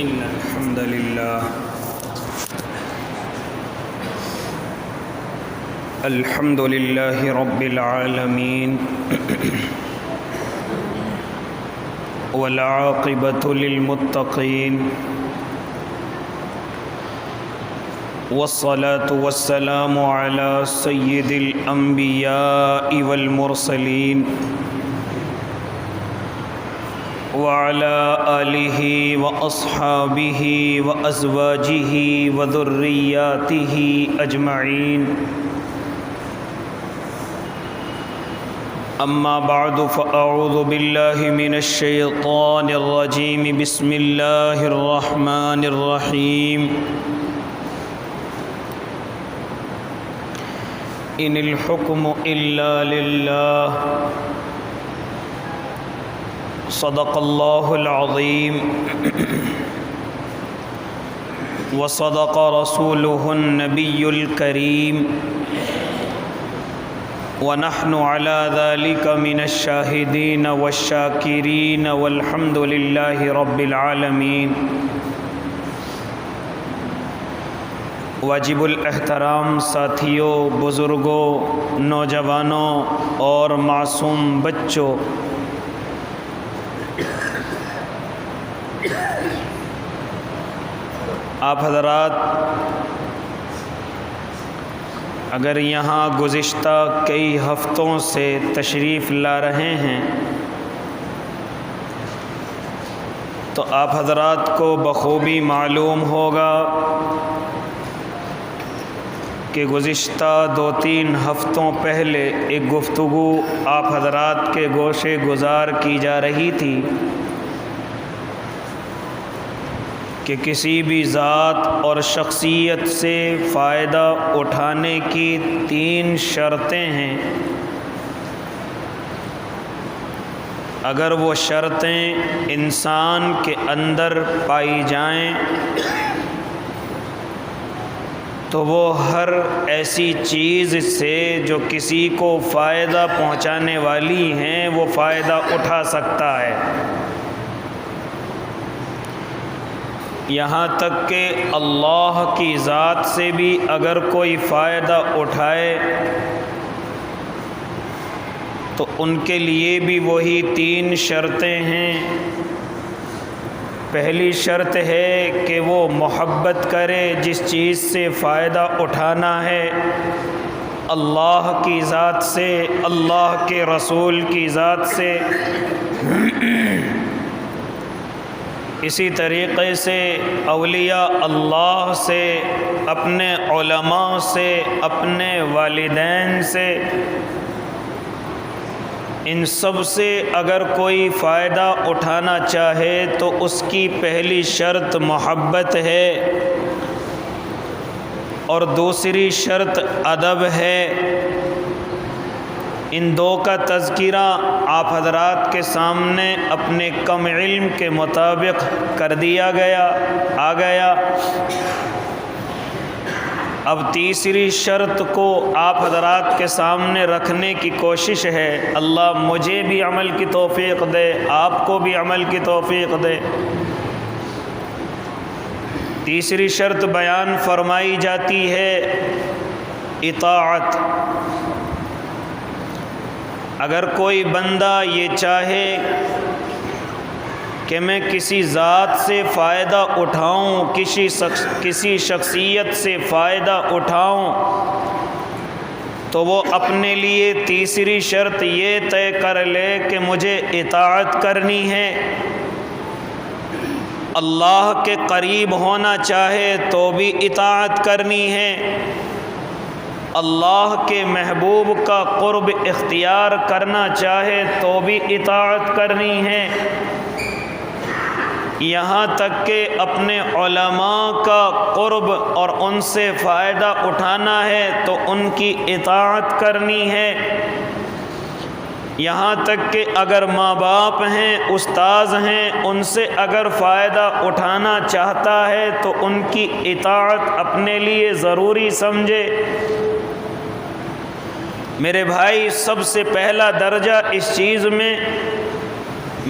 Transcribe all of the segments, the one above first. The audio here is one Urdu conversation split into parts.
إن الحمد لله الحمد لله رب العالمين والعاقبة للمتقين والصلاة والسلام على سيد الأنبياء والمرسلين وعلى آله وأصحابه وأزواجه وذرياته أجمعين أما بعد فأعوذ بالله من الشيطان الرجيم بسم الله الرحمن الرحيم إن الحكم إلا لله صدق الله العظيم وصدق رسوله النبي الكريم ونحن على ذلك من الشاهدين والشاكرين والحمد لله رب العالمين واجب الاحترام ساتھیوں، بزرگوں، نوجوانوں اور معصوم بچوں، آپ حضرات اگر یہاں گزشتہ کئی ہفتوں سے تشریف لا رہے ہیں تو آپ حضرات کو بخوبی معلوم ہوگا کہ گزشتہ 2-3 ہفتوں پہلے ایک گفتگو آپ حضرات کے گوشے گزار کی جا رہی تھی کہ کسی بھی ذات اور شخصیت سے فائدہ اٹھانے کی 3 شرطیں ہیں۔ اگر وہ شرطیں انسان کے اندر پائی جائیں تو وہ ہر ایسی چیز سے جو کسی کو فائدہ پہنچانے والی ہیں وہ فائدہ اٹھا سکتا ہے، یہاں تک کہ اللہ کی ذات سے بھی اگر کوئی فائدہ اٹھائے تو ان کے لیے بھی وہی 3 شرطیں ہیں۔ پہلی شرط ہے کہ وہ محبت کرے جس چیز سے فائدہ اٹھانا ہے، اللہ کی ذات سے، اللہ کے رسول کی ذات سے۔ اسی طریقے سے اولیاء اللہ سے، اپنے علماء سے، اپنے والدین سے، ان سب سے اگر کوئی فائدہ اٹھانا چاہے تو اس کی پہلی شرط محبت ہے، اور دوسری شرط ادب ہے۔ ان 2 کا تذکرہ آپ حضرات کے سامنے اپنے کم علم کے مطابق کر دیا گیا۔ اب تیسری شرط کو آپ حضرات کے سامنے رکھنے کی کوشش ہے۔ اللہ مجھے بھی عمل کی توفیق دے، آپ کو بھی عمل کی توفیق دے۔ تیسری شرط بیان فرمائی جاتی ہے اطاعت۔ اگر کوئی بندہ یہ چاہے کہ میں کسی ذات سے فائدہ اٹھاؤں، کسی شخصیت سے فائدہ اٹھاؤں، تو وہ اپنے لیے تیسری شرط یہ طے کر لے کہ مجھے اطاعت کرنی ہے۔ اللہ کے قریب ہونا چاہے تو بھی اطاعت کرنی ہے، اللہ کے محبوب کا قرب اختیار کرنا چاہے تو بھی اطاعت کرنی ہے، یہاں تک کہ اپنے علماء کا قرب اور ان سے فائدہ اٹھانا ہے تو ان کی اطاعت کرنی ہے، یہاں تک کہ اگر ماں باپ ہیں، استاذ ہیں، ان سے اگر فائدہ اٹھانا چاہتا ہے تو ان کی اطاعت اپنے لیے ضروری سمجھے۔ میرے بھائی، سب سے پہلا درجہ اس چیز میں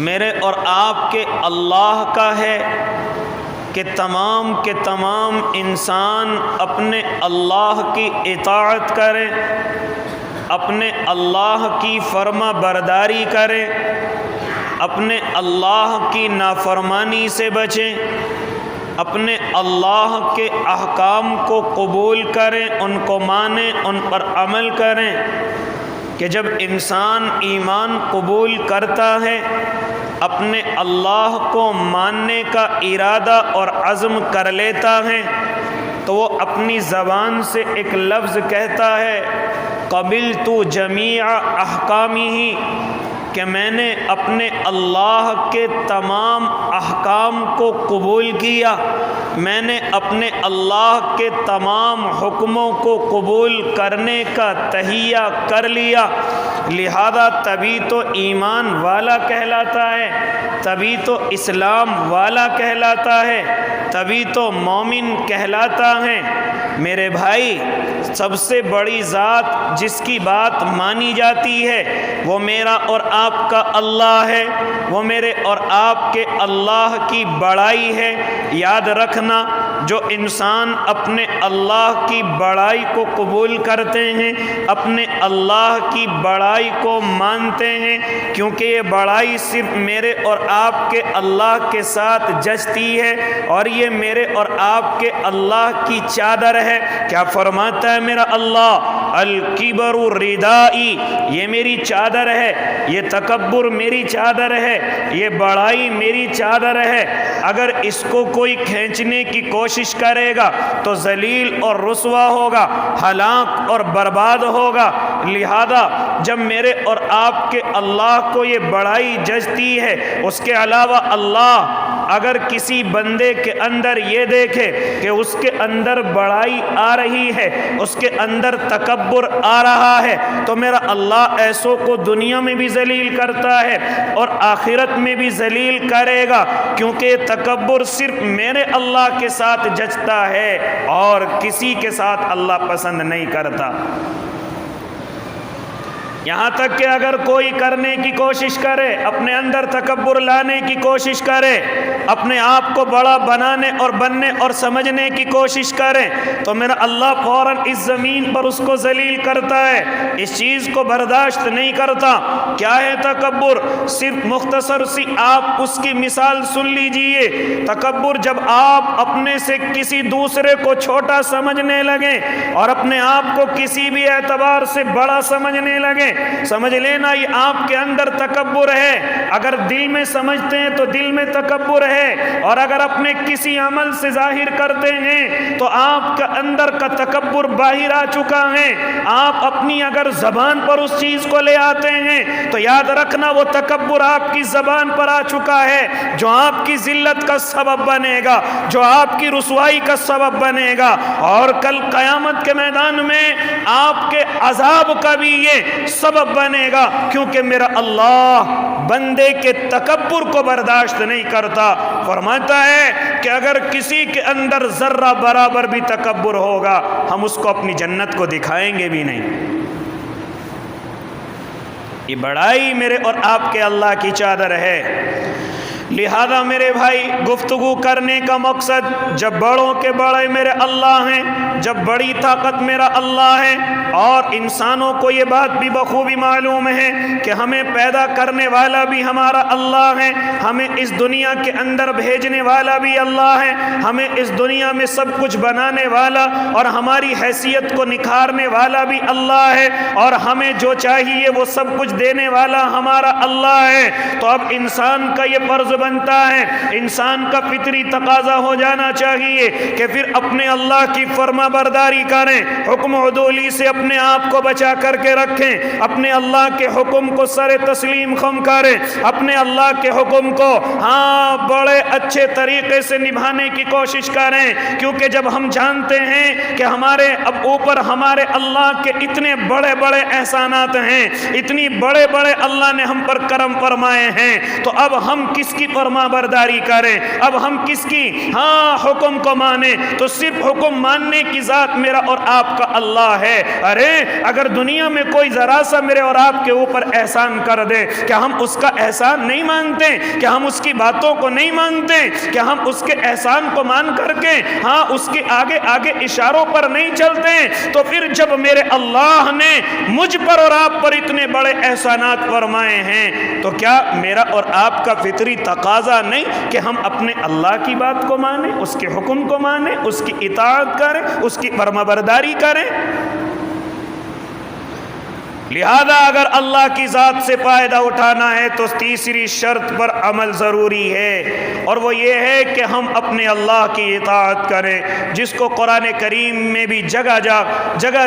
میرے اور آپ کے اللہ کا ہے، کہ تمام کے تمام انسان اپنے اللہ کی اطاعت کریں، اپنے اللہ کی فرما برداری کریں، اپنے اللہ کی نافرمانی سے بچیں، اپنے اللہ کے احکام کو قبول کریں، ان کو مانیں، ان پر عمل کریں۔ کہ جب انسان ایمان قبول کرتا ہے، اپنے اللہ کو ماننے کا ارادہ اور عزم کر لیتا ہے، تو وہ اپنی زبان سے ایک لفظ کہتا ہے، قبلت جمیع احکامہ، کہ میں نے اپنے اللہ کے تمام احکام کو قبول کیا، میں نے اپنے اللہ کے تمام حکموں کو قبول کرنے کا تہیہ کر لیا۔ لہذا تبھی تو ایمان والا کہلاتا ہے، تبھی تو اسلام والا کہلاتا ہے، تبھی تو مومن کہلاتا ہے۔ میرے بھائی، سب سے بڑی ذات جس کی بات مانی جاتی ہے وہ میرا اور آپ کا اللہ ہے، وہ میرے اور آپ کے اللہ کی بڑائی ہے۔ یاد رکھنا، جو انسان اپنے اللہ کی بڑائی کو قبول کرتے ہیں، اپنے اللہ کی بڑائی کو مانتے ہیں، کیونکہ یہ بڑائی صرف میرے اور آپ کے اللہ کے ساتھ جچتی ہے، اور یہ میرے اور آپ کے اللہ کی چادر ہے۔ کیا فرماتا ہے میرا اللہ؟ الکبر ردائی، یہ میری چادر ہے، یہ تکبر میری چادر ہے، یہ بڑائی میری چادر ہے۔ اگر اس کو کوئی کھینچنے کی کوشش کرے گا تو ذلیل اور رسوا ہوگا، ہلاک اور برباد ہوگا۔ لہذا جب میرے اور آپ کے اللہ کو یہ بڑائی جچتی ہے، اس کے علاوہ اللہ اگر کسی بندے کے اندر یہ دیکھے کہ اس کے اندر بڑائی آ رہی ہے، اس کے اندر تکبر آ رہا ہے، تو میرا اللہ ایسوں کو دنیا میں بھی ذلیل کرتا ہے اور آخرت میں بھی ذلیل کرے گا، کیونکہ یہ تکبر صرف میرے اللہ کے ساتھ جچتا ہے اور کسی کے ساتھ اللہ پسند نہیں کرتا۔ یہاں تک کہ اگر کوئی کرنے کی کوشش کرے، اپنے اندر تکبر لانے کی کوشش کرے، اپنے آپ کو بڑا بنانے اور بننے اور سمجھنے کی کوشش کرے، تو میرا اللہ فوراً اس زمین پر اس کو ذلیل کرتا ہے، اس چیز کو برداشت نہیں کرتا۔ کیا ہے تکبر؟ صرف مختصر سی آپ اس کی مثال سن لیجئے۔ تکبر جب آپ اپنے سے کسی دوسرے کو چھوٹا سمجھنے لگیں اور اپنے آپ کو کسی بھی اعتبار سے بڑا سمجھنے لگیں، سمجھ لینا یہ آپ کے اندر تکبر ہے۔ اگر دل میں سمجھتے ہیں تو دل میں تکبر ہے، اور اگر اپنے کسی عمل سے ظاہر کرتے ہیں تو آپ کے اندر کا تکبر باہر آ چکا ہے۔ آپ اپنی اگر زبان پر اس چیز کو لے آتے ہیں تو یاد رکھنا وہ تکبر آپ کی زبان پر آ چکا ہے، جو آپ کی ذلت کا سبب بنے گا، جو آپ کی رسوائی کا سبب بنے گا، اور کل قیامت کے میدان میں آپ کے عذاب کا بھی یہ سبب بنے گا، کیونکہ میرا اللہ بندے کے تکبر کو برداشت نہیں کرتا۔ فرماتا ہے کہ اگر کسی کے اندر ذرہ برابر بھی تکبر ہوگا، ہم اس کو اپنی جنت کو دکھائیں گے بھی نہیں۔ یہ بڑائی میرے اور آپ کے اللہ کی چادر ہے۔ لہذا میرے بھائی، گفتگو کرنے کا مقصد، جب بڑوں کے بڑے میرے اللہ ہیں، جب بڑی طاقت میرا اللہ ہے، اور انسانوں کو یہ بات بھی بخوبی معلوم ہے کہ ہمیں پیدا کرنے والا بھی ہمارا اللہ ہے، ہمیں اس دنیا کے اندر بھیجنے والا بھی اللہ ہے، ہمیں اس دنیا میں سب کچھ بنانے والا اور ہماری حیثیت کو نکھارنے والا بھی اللہ ہے، اور ہمیں جو چاہیے وہ سب کچھ دینے والا ہمارا اللہ ہے۔ تو اب انسان کا یہ فرض بنتا ہے، انسان کا فطری تقاضا ہو جانا چاہیے کہ پھر اپنے اللہ کی فرما برداری کریں، حکم عدولی سے اپنے آپ کو بچا کر کے رکھیں، اپنے اللہ کے حکم کو سر تسلیم خم کریں، اپنے اللہ کے حکم کو بڑے اچھے طریقے سے نبھانے کی کوشش کریں، کیونکہ جب ہم جانتے ہیں کہ ہمارے اب اوپر ہمارے اللہ کے اتنے بڑے بڑے احسانات ہیں، اتنی بڑے بڑے اللہ نے ہم پر کرم فرمائے ہیں، تو اب ہم کس کی کی فرما برداری کریں، اب ہم کس کی حکم کو مانیں، تو صرف حکم ماننے کی ذات میرا اور آپ کا اللہ ہے۔ ارے اگر دنیا میں کوئی ذرا سا میرے اور آپ کے اوپر احسان کر دے، کیا ہم اس کا احسان نہیں مانتے؟ کیا ہم اس کی باتوں کو نہیں مانتے؟ کیا ہم اس کے احسان کو مان کر کے اس کے آگے آگے اشاروں پر نہیں چلتے؟ تو پھر جب میرے اللہ نے مجھ پر اور آپ پر اتنے بڑے احسانات فرمائے ہیں، تو کیا میرا اور آپ کا فطری تقاضا نہیں کہ ہم اپنے اللہ کی بات کو مانیں، اس کے حکم کو مانیں، اس کی اطاعت کریں، اس کی فرما برداری کریں؟ لہذا اگر اللہ کی ذات سے فائدہ اٹھانا ہے تو تیسری شرط پر عمل ضروری ہے، اور وہ یہ ہے کہ ہم اپنے اللہ کی اطاعت کریں، جس کو قرآن کریم میں بھی جگہ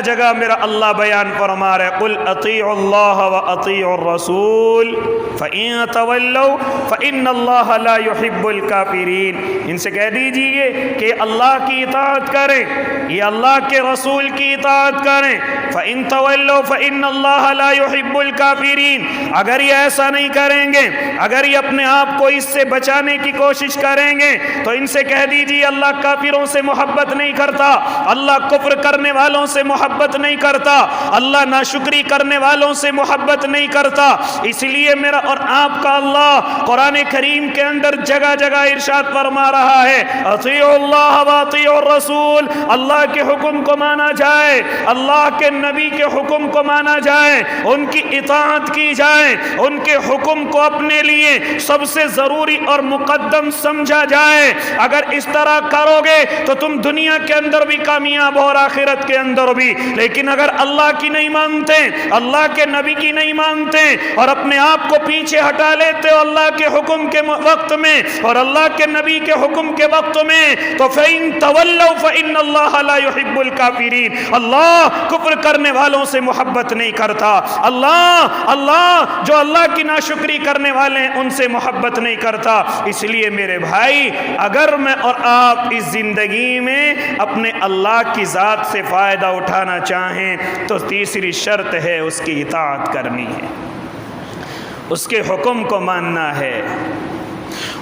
جگہ میرا اللہ بیان فرما رہے، قل اطیعوا اللہ واطیعوا الرسول فإن تولوا فإن اللہ لا يحب الکافرین۔ ان سے کہہ دیجئے کہ اللہ کی اطاعت کریں، یہ اللہ کے رسول کی اطاعت کریں، فإن تولوا فإن اللہ لا يحب الکافرین۔ اگر یہ ایسا نہیں کریں گے، اگر یہ اپنے آپ کو اس سے بچانے کی کوشش کریں گے، تو ان سے کہہ دیجئے اللہ کافروں سے محبت نہیں کرتا، اللہ کفر کرنے والوں سے محبت نہیں کرتا، اللہ ناشکری کرنے والوں سے محبت نہیں کرتا۔ اس لیے میرا اور آپ کا اللہ قرآن کریم کے اندر جگہ جگہ ارشاد فرما رہا ہے، اطیعوا اللہ واطیعوا الرسول، اللہ کے حکم کو مانا جائے، اللہ کے نبی کے حکم کو مانا جائے، ان کی اطاعت کی جائے، ان کے حکم کو اپنے لیے سب سے ضروری اور مقدم سمجھا جائے۔ اگر اس طرح کرو گے تو تم دنیا کے اندر بھی کامیاب ہو اور آخرت کے اندر بھی۔ لیکن اگر اللہ کی نہیں مانتے، اللہ کے نبی کی نہیں مانتے، اور اپنے آپ کو پیچھے ہٹا لیتے ہو اللہ کے حکم کے وقت میں اور اللہ کے نبی کے حکم کے وقت میں، تو فَإِن تَوَلَّوْا فَإِنَّ اللَّهَ لَا يُحِبُّ الْكَافِرِينَ۔ اللہ کفر کرنے والوں سے محبت نہیں کرتا، اللہ جو اللہ کی ناشکری کرنے والے ہیں ان سے محبت نہیں کرتا۔ اس لیے میرے بھائی، اگر میں اور آپ اس زندگی میں اپنے اللہ کی ذات سے فائدہ اٹھانا چاہیں تو تیسری شرط ہے اس کی اطاعت کرنی ہے، اس کے حکم کو ماننا ہے،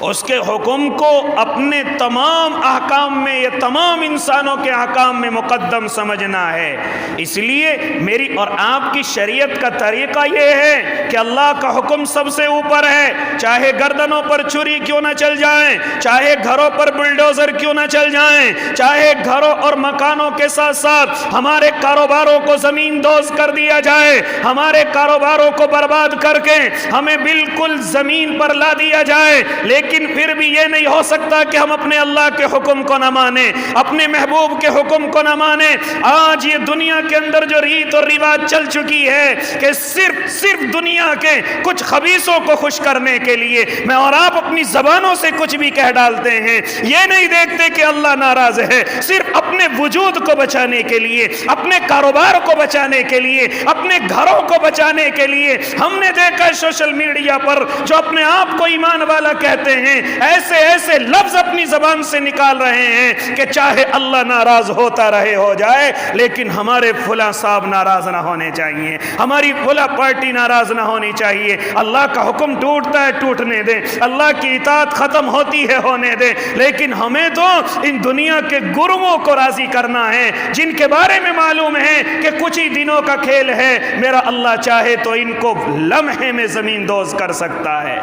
اس کے حکم کو اپنے تمام احکام میں یا تمام انسانوں کے احکام میں مقدم سمجھنا ہے۔ اس لیے میری اور آپ کی شریعت کا طریقہ یہ ہے کہ اللہ کا حکم سب سے اوپر ہے، چاہے گردنوں پر چھری کیوں نہ چل جائیں، چاہے گھروں پر بلڈوزر کیوں نہ چل جائیں، چاہے گھروں اور مکانوں کے ساتھ ساتھ ہمارے کاروباروں کو زمین دوز کر دیا جائے، ہمارے کاروباروں کو برباد کر کے ہمیں بالکل زمین پر لا دیا جائے، لیکن پھر بھی یہ نہیں ہو سکتا کہ ہم اپنے اللہ کے حکم کو نہ مانیں، اپنے محبوب کے حکم کو نہ مانیں۔ آج یہ دنیا کے اندر جو ریت اور رواج چل چکی ہے کہ صرف دنیا کے کچھ خبیثوں کو خوش کرنے کے لیے میں اور آپ اپنی زبانوں سے کچھ بھی کہہ ڈالتے ہیں، یہ نہیں دیکھتے کہ اللہ ناراض ہے، صرف اپنے وجود کو بچانے کے لیے، اپنے کاروبار کو بچانے کے لیے، اپنے گھروں کو بچانے کے لیے ہم نے دیکھا سوشل میڈیا پر جو اپنے آپ کو ایمان والا کہتے ہیں ایسے لفظ اپنی زبان سے نکال رہے ہیں کہ چاہے اللہ ناراض ہوتا رہے ہو جائے، لیکن ہمارے فلاں صاحب ناراض نہ ہونے چاہیے، ہماری فلاں پارٹی ناراض نہ ہونی چاہیے۔ اللہ کا حکم ٹوٹتا ہے ٹوٹنے دیں، اللہ کی اطاعت ختم ہوتی ہے ہونے دیں، لیکن ہمیں تو ان دنیا کے گروہوں کو راضی کرنا ہے جن کے بارے میں معلوم ہے کہ کچھ ہی دنوں کا کھیل ہے، میرا اللہ چاہے تو ان کو لمحے میں زمین دوز کر سکتا ہے۔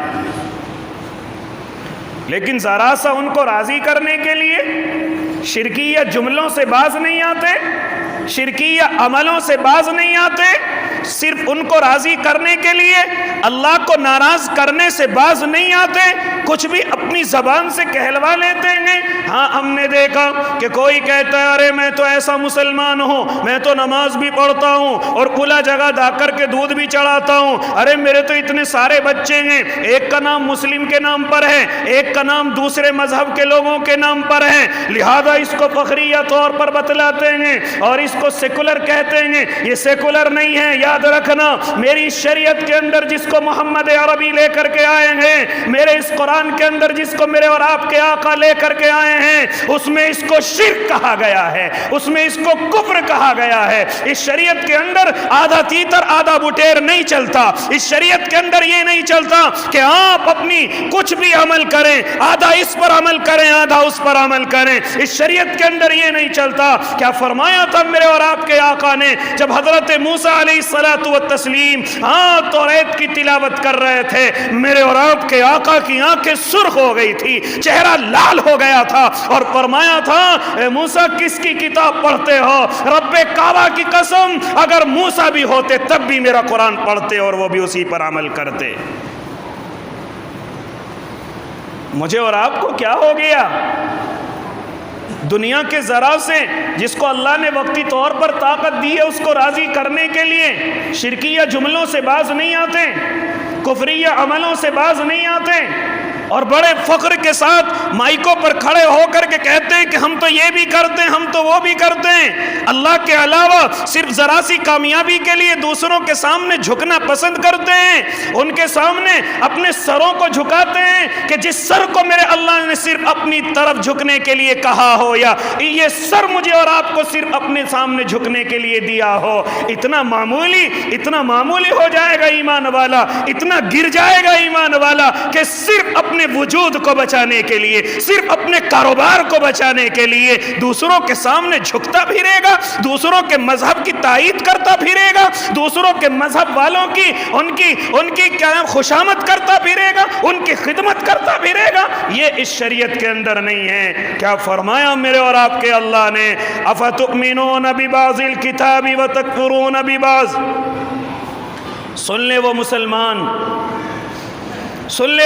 لیکن ذرا سا ان کو راضی کرنے کے لیے شرکیہ جملوں سے باز نہیں آتے، شرکیہ عملوں سے باز نہیں آتے، صرف ان کو راضی کرنے کے لیے اللہ کو ناراض کرنے سے باز نہیں آتے، کچھ بھی اپنی زبان سے کہلوا لیتے ہیں۔ ہاں ہم نے دیکھا کہ کوئی کہتا ہے ارے میں تو ایسا مسلمان ہوں، میں تو نماز بھی پڑھتا ہوں اور کھلا جگہ جا کر کے دودھ بھی چڑھاتا ہوں، ارے میرے تو اتنے سارے بچے ہیں، ایک کا نام مسلم کے نام پر ہے، ایک کا نام دوسرے مذہب کے لوگوں کے نام پر ہے، لہذا اس کو فخریہ طور پر بتلاتے ہیں اور اس کو سیکولر کہتے ہیں۔ یہ سیکولر نہیں ہے، یاد یاد رکھنا میری شریعت کے اندر جس کو محمد عربی لے کر کے آئے ہیں، میرے اس قرآن کے اندر جس کو میرے اور آپ کے آقا لے کر کے آئے ہیں، اس میں اس کو شرک کہا گیا ہے، اس میں اس کو کفر کہا گیا ہے۔ اس شریعت کے اندر آدھا تیتر آدھا بٹیر نہیں چلتا۔ اس شریعت کے اندر یہ نہیں چلتا کہ آپ اپنی کچھ بھی عمل کریں، آدھا اس پر عمل کریں آدھا اس پر عمل کریں۔ اس شریعت کے اندر یہ نہیں چلتا۔ کیا فرمایا تھا میرے اور آپ کے آقا نے جب حضرت موسیٰ علیہ الصلوۃ والتسلیم توریت کی تلاوت کر رہے تھے، میرے اور آپ کے آقا کی آنکھیں سرخ ہو گئی تھی، چہرہ لال ہو گیا تھا، اور فرمایا تھا اے موسیٰ کس کی کتاب پڑھتے ہو؟ رب کعبہ کی قسم اگر موسیٰ بھی ہوتے تب بھی میرا قرآن پڑھتے اور وہ بھی اسی پر عمل کرتے۔ مجھے اور آپ کو کیا ہو گیا؟ دنیا کے ذرا سے جس کو اللہ نے وقتی طور پر طاقت دی ہے اس کو راضی کرنے کے لیے شرکیہ جملوں سے باز نہیں آتے، کفریہ عملوں سے باز نہیں آتے، اور بڑے فخر کے ساتھ مائکوں پر کھڑے ہو کر کے کہتے ہیں کہ ہم تو یہ بھی کرتے ہیں ہم تو وہ بھی کرتے ہیں۔ اللہ کے علاوہ صرف ذرا سی کامیابی کے لیے دوسروں کے سامنے جھکنا پسند کرتے ہیں، ان کے سامنے اپنے سروں کو جھکاتے ہیں کہ جس سر کو میرے اللہ نے صرف اپنی طرف جھکنے کے لیے کہا ہو، یا یہ سر مجھے اور آپ کو صرف اپنے سامنے جھکنے کے لیے دیا ہو۔ اتنا معمولی ہو جائے گا ایمان والا، اتنا گر جائے گا ایمان والا کہ صرف اپنے وجود کو بچانے کے لیے، صرف اپنے کاروبار کو بچانے کے لیے دوسروں کے سامنے جھکتا پھرے گا، دوسروں کے مذہب کی تائید کرتا پھرے گا، دوسروں کے مذہب والوں کی ان کی کیا خوشامد کرتا پھرے گا، ان کی خدمت کرتا پھرے گا۔ یہ اس شریعت کے اندر نہیں ہے۔ کیا فرمایا میرے اور آپ کے اللہ نے؟ افتؤمنون ببعض الکتاب وتکفرون ببعض۔ سن لے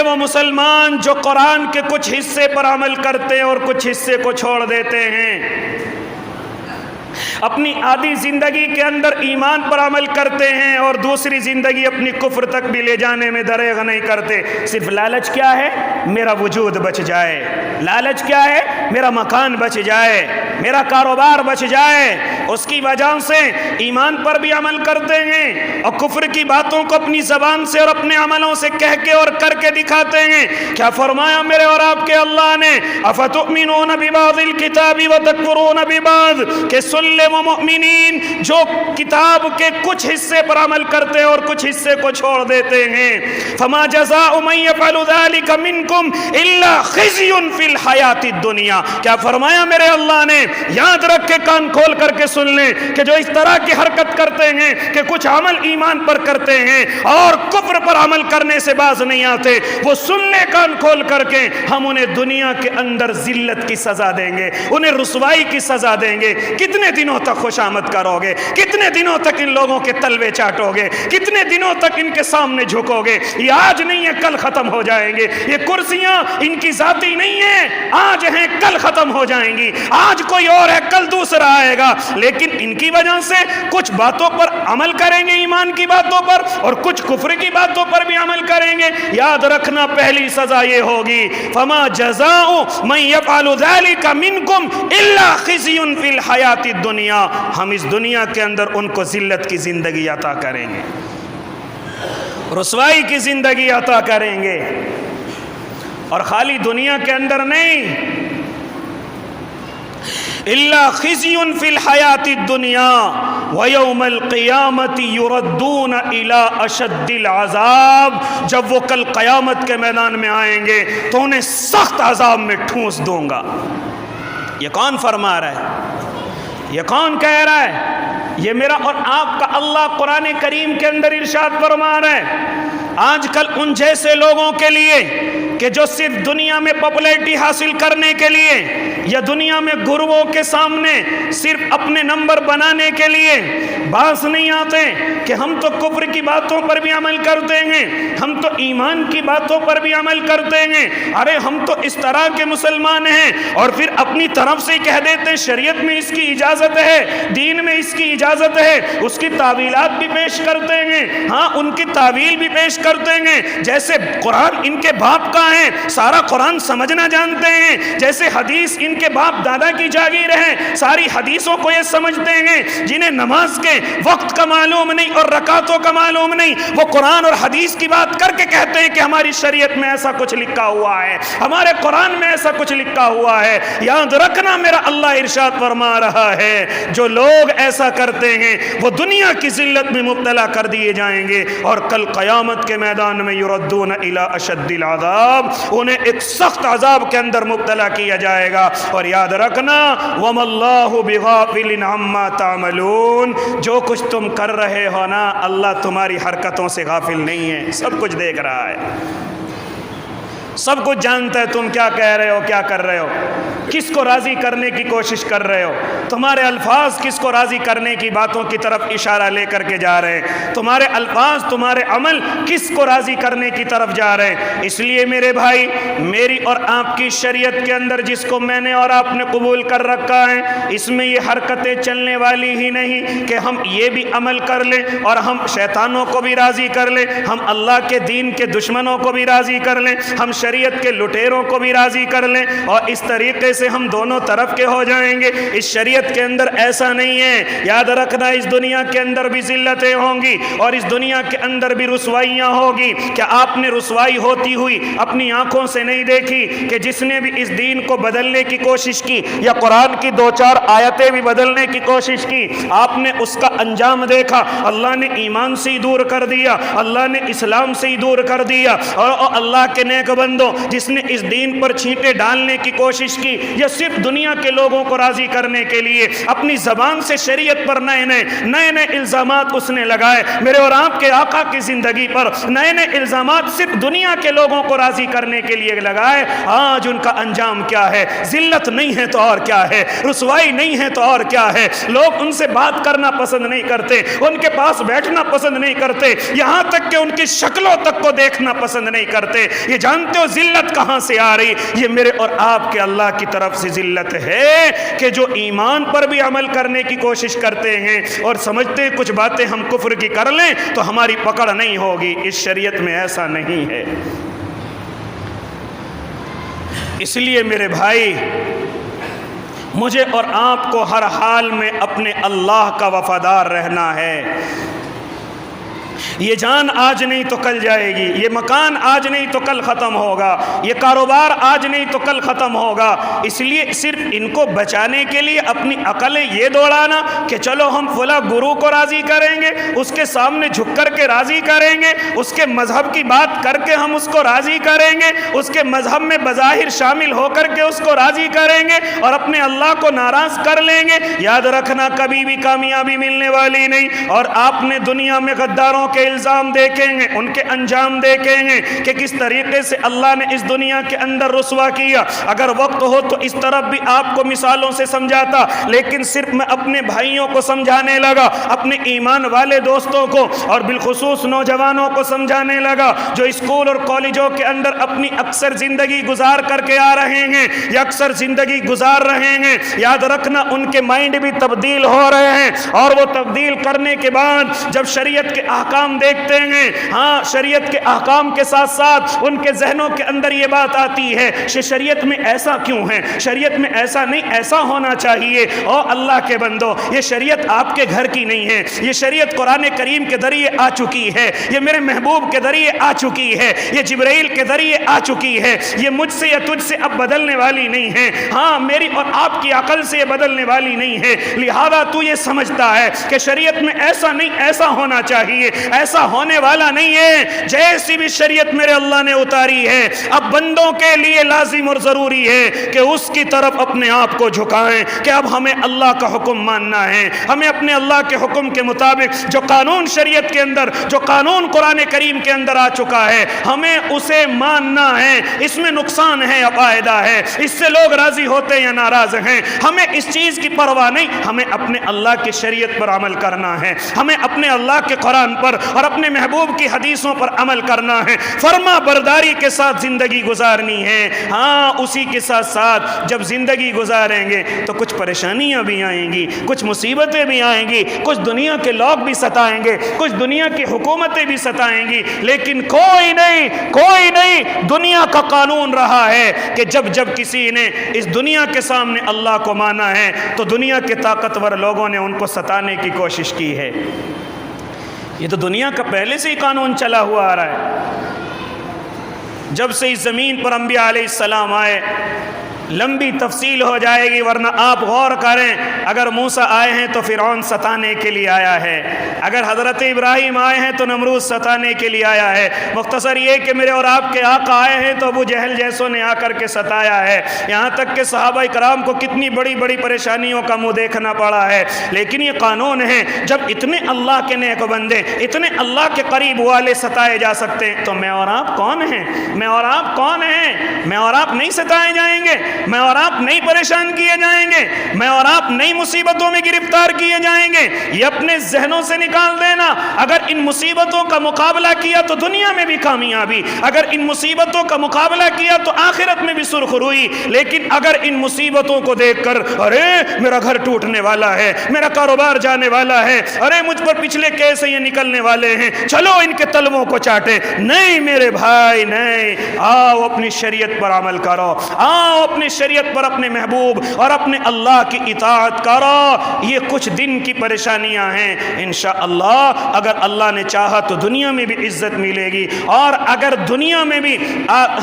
وہ مسلمان جو قرآن کے کچھ حصے پر عمل کرتے ہیں اور کچھ حصے کو چھوڑ دیتے ہیں، اپنی آدھی زندگی کے اندر ایمان پر عمل کرتے ہیں اور دوسری زندگی اپنی کفر تک بھی لے جانے میں دریغ نہیں کرتے۔ صرف لالچ کیا ہے؟ میرا وجود بچ جائے۔ لالچ کیا ہے؟ میرا مکان بچ جائے، میرا کاروبار بچ جائے۔ اس کی وجہ سے ایمان پر بھی عمل کرتے ہیں اور کفر کی باتوں کو اپنی زبان سے اور اپنے عملوں سے کہہ کے اور کر کے دکھاتے ہیں۔ کیا فرمایا میرے اور آپ کے اللہ نے؟ افتؤمنون ببعض الکتاب وتکفرون ببعض، کہ وہ مؤمنین جو کتاب کے کچھ حصے پر عمل کرتے ہیں اور کچھ حصے کو چھوڑ دیتے ہیں، فما جزاء من يفعل ذلك منكم الا خزي في الحیات الدنیا۔ کیا فرمایا میرے اللہ نے؟ یاد رکھ کے کان کھول کر کے سن لیں کہ جو اس طرح کی حرکت کرتے ہیں کہ کچھ عمل ایمان پر کرتے ہیں اور کفر پر عمل کرنے سے باز نہیں آتے، وہ سن لے کان کھول کر کے، ہم انہیں دنیا کے اندر ذلت کی سزا دیں گے، انہیں رسوائی کی سزا دیں گے۔ کتنے دنوں تک خوشامد کرو گے؟ کتنے دنوں تک ان لوگوں کے تلوے چاٹو گے؟ کتنے دنوں تک ان کے سامنے جھکو گے؟ یہ آج نہیں ہے کل ختم ہو جائیں گے۔ یہ کرسیاں ان کی ذاتی نہیں ہیں، آج ہیں کل ختم ہو جائیں گی۔ آج کوئی اور ہے کل دوسرا آئے گا، لیکن ان کی وجہ سے کچھ باتوں پر عمل کریں گے، ایمان کی باتوں پر، اور کچھ کفر کی باتوں پر بھی عمل کریں گے۔ یاد رکھنا پہلی سزا یہ ہوگی فما جزاء من يفعل ذلك منكم الا خزي في الحیات الدنیا۔ ہم اس دنیا کے اندر ان کو ذلت کی زندگی عطا کریں گے، رسوائی کی زندگی عطا کریں گے، اور خالی دنیا کے اندر نہیں، الا خزي في الحیات الدنیا ویوم القیامت یردون الی اشد العذاب۔ جب وہ کل قیامت کے میدان میں آئیں گے تو انہیں سخت عذاب میں ٹھونس دوں گا۔ یہ کون فرما رہا ہے؟ یہ کون کہہ رہا ہے؟ یہ میرا اور آپ کا اللہ قرآن کریم کے اندر ارشاد فرما رہا ہے۔ آج کل ان جیسے لوگوں کے لیے کہ جو صرف دنیا میں پاپولیرٹی حاصل کرنے کے لیے یا دنیا میں گروہوں کے سامنے صرف اپنے نمبر بنانے کے لیے باز نہیں آتے کہ ہم تو کفر کی باتوں پر بھی عمل کرتے ہیں، ہم تو ایمان کی باتوں پر بھی عمل کرتے ہیں، ارے ہم تو اس طرح کے مسلمان ہیں، اور پھر اپنی طرف سے کہہ دیتے ہیں شریعت میں اس کی اجازت ہے، دین میں اس کی اجازت ہے، اس کی تعویلات بھی پیش کرتے ہیں، ہاں ان کی تعویل بھی پیش کرتے ہیں، جیسے قرآن ان کے باپ کا ہیں سارا قرآن سمجھنا جانتے ہیں، جیسے حدیث ان کے باپ دادا کی جاگیر ہے، ساری حدیثوں کو یہ سمجھتے ہیں، جنہیں نماز کے وقت کا معلوم نہیں اور رکعتوں کا معلوم نہیں، وہ قرآن اور حدیث کی بات کر کے کہتے ہیں کہ ہماری شریعت میں ایسا کچھ لکھا ہوا ہے، ہمارے قرآن میں ایسا کچھ لکھا ہوا ہے۔ یاد رکھنا میرا اللہ ارشاد فرما رہا ہے، جو لوگ ایسا کرتے ہیں وہ دنیا کی ذلت میں مبتلا کر دیے جائیں گے، اور کل قیامت کے میدان میں یردون الی اشد العذاب، انہیں ایک سخت عذاب کے اندر مبتلا کیا جائے گا۔ اور یاد رکھنا وَمَا اللَّهُ بِغَافِلٍ عَمَّا تَعْمَلُونَ، جو کچھ تم کر رہے ہو نا، اللہ تمہاری حرکتوں سے غافل نہیں ہے، سب کچھ دیکھ رہا ہے، سب کچھ جانتا ہے تم کیا کہہ رہے ہو، کیا کر رہے ہو، کس کو راضی کرنے کی کوشش کر رہے ہو، تمہارے الفاظ کس کو راضی کرنے کی باتوں کی طرف اشارہ لے کر کے جا رہے ہیں، تمہارے الفاظ تمہارے عمل کس کو راضی کرنے کی طرف جا رہے ہیں۔ اس لیے میرے بھائی، میری اور آپ کی شریعت کے اندر جس کو میں نے اور آپ نے قبول کر رکھا ہے، اس میں یہ حرکتیں چلنے والی ہی نہیں کہ ہم یہ بھی عمل کر لیں اور ہم شیطانوں کو بھی راضی کر لیں، ہم اللہ کے دین کے دشمنوں کو بھی راضی کر لیں، ہم شریعت کے لٹیروں کو بھی راضی کر لیں، اور اس طریقے سے ہم دونوں طرف کے ہو جائیں گے۔ اس شریعت کے اندر ایسا نہیں ہے۔ یاد رکھنا اس دنیا کے اندر بھی ذلتیں ہوں گی اور اس دنیا کے اندر بھی رسوائیاں ہوگی۔ کیا آپ نے رسوائی ہوتی ہوئی اپنی آنکھوں سے نہیں دیکھی کہ جس نے بھی اس دین کو بدلنے کی کوشش کی یا قرآن کی دو چار آیتیں بھی بدلنے کی کوشش کی، آپ نے اس کا انجام دیکھا؟ اللہ نے ایمان سے ہی دور کر دیا، اللہ نے اسلام سے ہی دور کر دیا۔ اور اللہ کے نیک بندوں، جس نے اس دین پر چھینٹے ڈالنے کی کوشش کی یا صرف دنیا کے لوگوں کو راضی کرنے کے لیے اپنی زبان سے شریعت پر نئے نئے الزامات اس نے لگائے، میرے اور آپ کے آقا کی زندگی پر نئے الزامات صرف دنیا کے لوگوں کو راضی کرنے کے لیے لگائے، آج ان کا انجام کیا ہے؟ ذلت نہیں ہے تو اور کیا ہے، رسوائی نہیں ہے تو اور کیا ہے۔ لوگ ان سے بات کرنا پسند نہیں کرتے، ان کے پاس بیٹھنا پسند نہیں کرتے، یہاں تک کہ ان کی شکلوں تک کو دیکھنا پسند نہیں کرتے۔ یہ جانتے ہو ذلت کہاں سے آ رہی؟ یہ میرے اور آپ کے اللہ کی طرف سے ذلت ہے کہ جو ایمان پر بھی عمل کرنے کی کوشش کرتے ہیں اور سمجھتے ہیں کچھ باتیں ہم کفر کی کر لیں تو ہماری پکڑ نہیں ہوگی۔ اس شریعت میں ایسا نہیں ہے۔ اس لیے میرے بھائی، مجھے اور آپ کو ہر حال میں اپنے اللہ کا وفادار رہنا ہے۔ یہ جان آج نہیں تو کل جائے گی، یہ مکان آج نہیں تو کل ختم ہوگا، یہ کاروبار آج نہیں تو کل ختم ہوگا۔ اس لیے صرف ان کو بچانے کے لیے اپنی عقلیں یہ دوڑانا کہ چلو ہم فلاں گرو کو راضی کریں گے، اس کے سامنے جھک کر کے راضی کریں گے، اس کے مذہب کی بات کر کے ہم اس کو راضی کریں گے، اس کے مذہب میں بظاہر شامل ہو کر کے اس کو راضی کریں گے اور اپنے اللہ کو ناراض کر لیں گے۔ یاد رکھنا کبھی بھی کامیابی ملنے والی نہیں۔ اور آپ نے دنیا میں غداروں کے الزام دیکھیں گے، ان کے انجام دیکھیں گے کہ کس طریقے سے اللہ نے اس دنیا کے اندر رسوا کیا۔ اگر وقت ہو تو اس طرف بھی آپ کو مثالوں سے سمجھاتا، لیکن صرف میں اپنے بھائیوں کو سمجھانے لگا، اپنے ایمان والے دوستوں کو اور بالخصوص نوجوانوں کو سمجھانے لگا جو اسکول اور کالجوں کے اندر اپنی اکثر زندگی گزار کر کے آ رہے ہیں یا اکثر زندگی گزار رہے ہیں۔ یاد رکھنا ان کے مائنڈ بھی تبدیل ہو رہے ہیں، اور وہ تبدیل کرنے کے بعد جب شریعت کے احکام دیکھتے ہیں، ہاں شریعت کے احکام کے ساتھ ساتھ ان کے ذہنوں کے اندر یہ بات آتی ہے کہ شریعت میں ایسا کیوں ہے، شریعت میں ایسا نہیں، ایسا ہونا چاہیے۔ او اللہ کے بندو، یہ شریعت آپ کے گھر کی نہیں ہے، یہ شریعت قرآن کریم کے ذریعے آ چکی ہے، یہ میرے محبوب کے ذریعے آ چکی ہے، یہ جبرائیل کے ذریعے آ چکی ہے، یہ مجھ سے یا تجھ سے اب بدلنے والی نہیں ہے، ہاں میری اور آپ کی عقل سے یہ بدلنے والی نہیں ہے۔ لہذا تو یہ سمجھتا ہے کہ شریعت میں ایسا نہیں، ایسا ہونا چاہیے، ایسا ہونے والا نہیں ہے۔ جیسی بھی شریعت میرے اللہ نے اتاری ہے، اب بندوں کے لیے لازم اور ضروری ہے کہ اس کی طرف اپنے آپ کو جھکائیں کہ اب ہمیں اللہ کا حکم ماننا ہے، ہمیں اپنے اللہ کے حکم کے مطابق جو قانون شریعت کے اندر، جو قانون قرآن کریم کے اندر آ چکا ہے، ہمیں اسے ماننا ہے۔ اس میں نقصان ہے یا فائدہ ہے، اس سے لوگ راضی ہوتے یا ناراض ہیں، ہمیں اس چیز کی پرواہ نہیں، ہمیں اپنے اللہ کی شریعت پر عمل کرنا ہے، ہمیں اپنے اللہ کے قرآن پر اور اپنے محبوب کی حدیثوں پر عمل کرنا ہے، فرما برداری کے ساتھ زندگی گزارنی ہے۔ ہاں اسی کے ساتھ ساتھ جب زندگی گزاریں گے تو کچھ پریشانیاں بھی آئیں گی، کچھ مصیبتیں بھی آئیں گی، کچھ دنیا کے لوگ بھی ستائیں گے، کچھ دنیا کی حکومتیں بھی ستائیں گی، لیکن کوئی نہیں دنیا کا قانون رہا ہے کہ جب کسی نے اس دنیا کے سامنے اللہ کو مانا ہے تو دنیا کے طاقتور لوگوں نے ان کو ستانے کی کوشش کی ہے۔ یہ تو دنیا کا پہلے سے ہی قانون چلا ہوا آ رہا ہے۔ جب سے اس زمین پر انبیاء علیہ السلام آئے، لمبی تفصیل ہو جائے گی، ورنہ آپ غور کریں، اگر موسیٰ آئے ہیں تو فرعون ستانے کے لیے آیا ہے، اگر حضرت ابراہیم آئے ہیں تو نمرود ستانے کے لیے آیا ہے، مختصر یہ کہ میرے اور آپ کے آقا آئے ہیں تو ابو جہل جیسوں نے آ کر کے ستایا ہے، یہاں تک کہ صحابہ کرام کو کتنی بڑی بڑی پریشانیوں کا منہ دیکھنا پڑا ہے۔ لیکن یہ قانون ہے، جب اتنے اللہ کے نیک بندے، اتنے اللہ کے قریب والے ستائے جا سکتے ہیں تو میں اور آپ کون ہیں؟ میں اور آپ کون ہیں؟ میں اور آپ نہیں ستائے جائیں گے؟ میں اور آپ نہیں پریشان کیے جائیں گے؟ میں اور آپ نہیں مصیبتوں میں گرفتار کیے جائیں گے؟ یہ اپنے ذہنوں سے نکال دینا۔ اگر ان مصیبتوں کا مقابلہ کیا تو دنیا میں بھی کامیابی، اگر ان مصیبتوں کا مقابلہ کیا تو آخرت میں بھی سرخ روئی، لیکن اگر ان مصیبتوں کو دیکھ کر ارے میرا گھر ٹوٹنے والا ہے، میرا کاروبار جانے والا ہے، ارے مجھ پر پچھلے کیس یہ نکلنے والے ہیں، چلو ان کے تلووں کو چاٹے، نہیں میرے بھائی نہیں، آؤ اپنی شریعت پر عمل کرو، آؤ اپنی شریعت پر اپنے محبوب اور اپنے اللہ کی اطاعت کرو۔ یہ کچھ دن کی پریشانیاں ہیں، انشاءاللہ اگر اللہ نے چاہا تو دنیا میں بھی عزت ملے گی، اور اگر دنیا میں بھی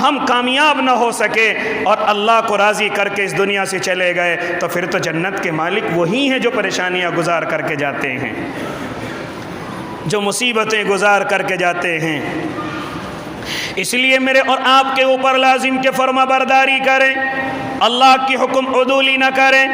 ہم کامیاب نہ ہو سکے اور اللہ کو راضی کر کے اس دنیا سے چلے گئے تو پھر تو جنت کے مالک وہی ہیں جو پریشانیاں گزار کر کے جاتے ہیں، جو مصیبتیں گزار کر کے جاتے ہیں۔ اس لیے میرے اور آپ کے اوپر لازم کہ فرما برداری کریں، اللہ کی حکم عدولی نہ کریں،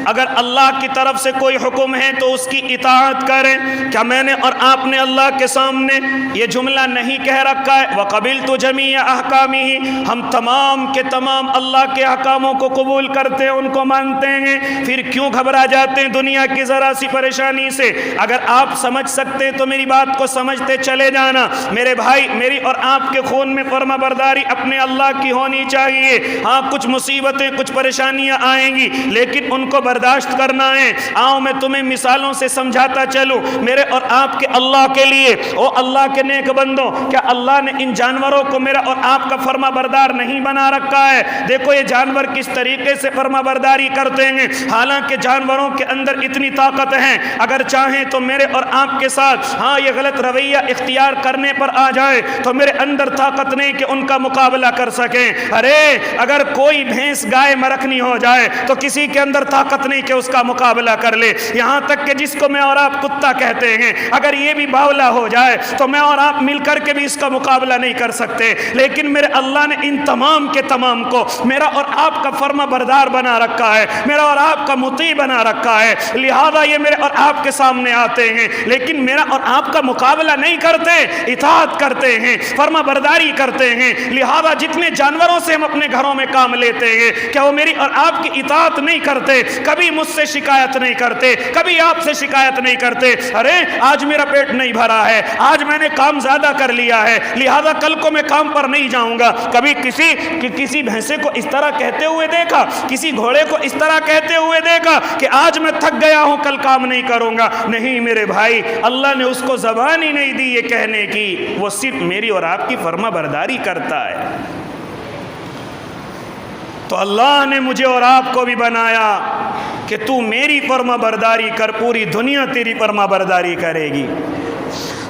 اگر اللہ کی طرف سے کوئی حکم ہے تو اس کی اطاعت کریں۔ کیا میں نے اور آپ نے اللہ کے سامنے یہ جملہ نہیں کہہ رکھا ہے وَقَبِلْتُ جَمِيعَ أَحْكَامِهِ؟ ہم تمام کے تمام اللہ کے احکاموں کو قبول کرتے ہیں، ان کو مانتے ہیں، پھر کیوں گھبرا جاتے ہیں دنیا کی ذرا سی پریشانی سے؟ اگر آپ سمجھ سکتے ہیں تو میری بات کو سمجھتے چلے جانا۔ میرے بھائی، میری اور آپ کے خون میں فرما برداری اپنے اللہ کی ہونی چاہیے۔ ہاں کچھ مصیبتیں، کچھ پریشانیاں آئیں گی، لیکن ان کو برداشت کرنا ہے۔ آؤ میں تمہیں مثالوں سے سمجھاتا چلوں۔ میرے اور آپ کے اللہ کے لیے، او اللہ کے نیک بندوں، کیا اللہ نے ان جانوروں کو میرا اور آپ کا فرما بردار نہیں بنا رکھا ہے؟ دیکھو یہ جانور کس طریقے سے فرما برداری کرتے ہیں، حالانکہ جانوروں کے اندر اتنی طاقت ہے، اگر چاہیں تو میرے اور آپ کے ساتھ ہاں یہ غلط رویہ اختیار کرنے پر آ جائے تو میرے اندر طاقت نہیں کہ ان کا مقابلہ کر سکیں۔ ارے اگر کوئی بھینس گائے مرکھنی ہو جائے تو کسی کے اندر طاقت نہیں کہ اس کا مقابلہ کر لے، یہاں تک کہ جس کو میں اور آپ کتا کہتے ہیں، اگر یہ بھی باولا ہو جائے تو میں اور آپ مل کر کے بھی اس کا مقابلہ نہیں کر سکتے۔ لیکن میرے اللہ نے ان تمام کے تمام کو میرا اور آپ کا فرما بردار بنا رکھا ہے، میرا اور آپ کا مطیع بنا رکھا ہے، لہذا یہ میرے اور آپ کے سامنے آتے ہیں لیکن میرا اور آپ کا مقابلہ نہیں کرتے، اطاعت کرتے ہیں، فرما برداری کرتے ہیں۔ لہذا جتنے جانوروں سے ہم اپنے گھروں میں کام لیتے ہیں، کیا وہ میری اور آپ کی اطاعت نہیں کرتے؟ کبھی مجھ سے شکایت نہیں کرتے، کبھی آپ سے شکایت نہیں کرتے، ارے آج میرا پیٹ نہیں بھرا ہے، آج میں نے کام زیادہ کر لیا ہے لہذا کل کو میں کام پر نہیں جاؤں گا۔ کبھی کسی بھینسے کو اس طرح کہتے ہوئے دیکھا، کسی گھوڑے کو اس طرح کہتے ہوئے دیکھا کہ آج میں تھک گیا ہوں کل کام نہیں کروں گا؟ نہیں میرے بھائی، اللہ نے اس کو زبان ہی نہیں دی یہ کہنے کی، وہ صرف میری اور آپ کی فرما برداری کرتا ہے۔ تو اللہ نے مجھے اور آپ کو بھی بنایا کہ تو میری فرما برداری کر، پوری دنیا تیری فرما برداری کرے گی،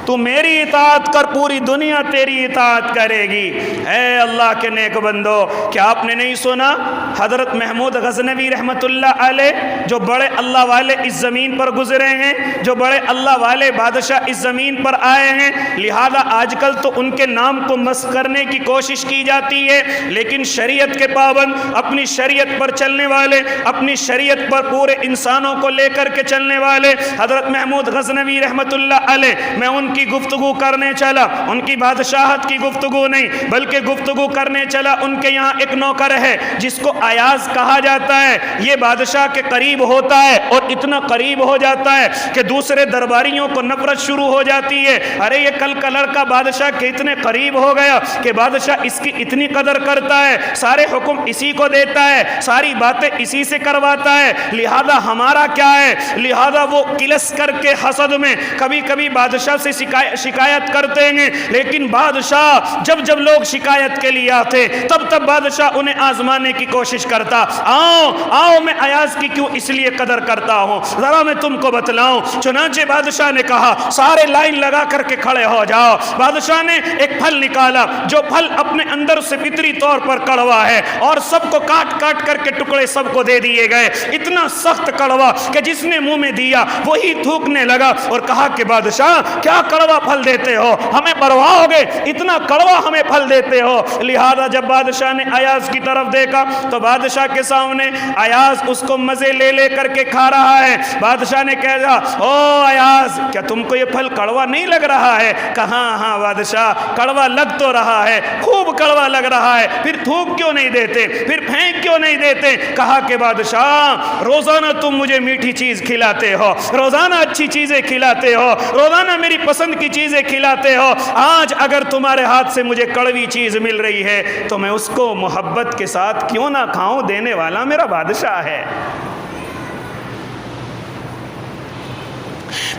تو میری اطاعت کر، پوری دنیا تیری اطاعت کرے گی۔ اے اللہ کے نیک بندو، کیا آپ نے نہیں سنا حضرت محمود غزنوی رحمت اللہ علیہ جو بڑے اللہ والے اس زمین پر گزرے ہیں، جو بڑے اللہ والے بادشاہ اس زمین پر آئے ہیں، لہذا آج کل تو ان کے نام کو مسخ کرنے کی کوشش کی جاتی ہے، لیکن شریعت کے پابند، اپنی شریعت پر چلنے والے، اپنی شریعت پر پورے انسانوں کو لے کر کے چلنے والے حضرت محمود غزنوی رحمت اللہ علیہ، میں ان کی گفتگو کرنے چلا، ان کی بادشاہت کی گفتگو نہیں بلکہ گفتگو کرنے چلا۔ ان کے یہاں ایک نوکر ہے جس کو ایاز کہا جاتا ہے، یہ بادشاہ کے قریب ہوتا ہے اور اتنا قریب ہو جاتا ہے کہ دوسرے درباریوں کو نفرت شروع ہو جاتی ہے۔ ارے یہ کل کا لڑکا بادشاہ کے اتنے قریب ہو گیا کہ بادشاہ اس کی اتنی قدر کرتا ہے، سارے حکم اسی کو دیتا ہے، ساری باتیں اسی سے کرواتا ہے، لہذا ہمارا کیا ہے؟ لہذا وہ کلس کر کے حسد میں کبھی کبھی بادشاہ سے شکایت کرتے ہیں، لیکن بادشاہ جب لوگ شکایت کے لیے آتے تب بادشاہ انہیں آزمانے کی کوشش کرتا۔ آؤ میں ایاز کی کیوں اس لیے قدر کرتا ہوں، ذرا میں تم کو بتلاؤں۔ چنانچہ بادشاہ نے کہا سارے لائن لگا کر کے کھڑے ہو جاؤ۔ بادشاہ نے ایک پھل نکالا جو پھل اپنے اندر سے فطری طور پر کڑوا ہے، اور سب کو کاٹ کاٹ کر کے ٹکڑے سب کو دے دیے گئے، اتنا سخت کڑوا کہ جس نے منہ میں دیا وہی تھوکنے لگا اور کہا کہ بادشاہ کیا کڑوا پھل دیتے ہو، ہمیں پرواہ ہو گئے، اتنا کڑوا ہمیں پھل دیتے ہو۔ لہذا جب بادشاہ نے ایاز کی طرف دیکھا تو بادشاہ کے سامنے ایاز اس کو مزے لے کر کے کھا رہا ہے۔ بادشاہ نے کہا او ایاز کیا تم کو یہ پھل کڑوا نہیں لگ رہا ہے؟ کہا ہاں بادشاہ کڑوا لگ تو رہا ہے، خوب کڑوا لگ رہا ہے، پھر تھوک کیوں نہیں دیتے، پھر پھینک کیوں نہیں دیتے؟ کہا کہ بادشاہ روزانہ تم مجھے میٹھی چیز کھلاتے ہو، روزانہ اچھی چیزیں کھلاتے ہو، روزانہ میری پسند کی چیزیں کھلاتے ہو، آج اگر تمہارے ہاتھ سے مجھے کڑوی چیز مل رہی ہے تو میں اس کو محبت کے ساتھ کیوں نہ کھاؤں، دینے والا میرا بادشاہ ہے۔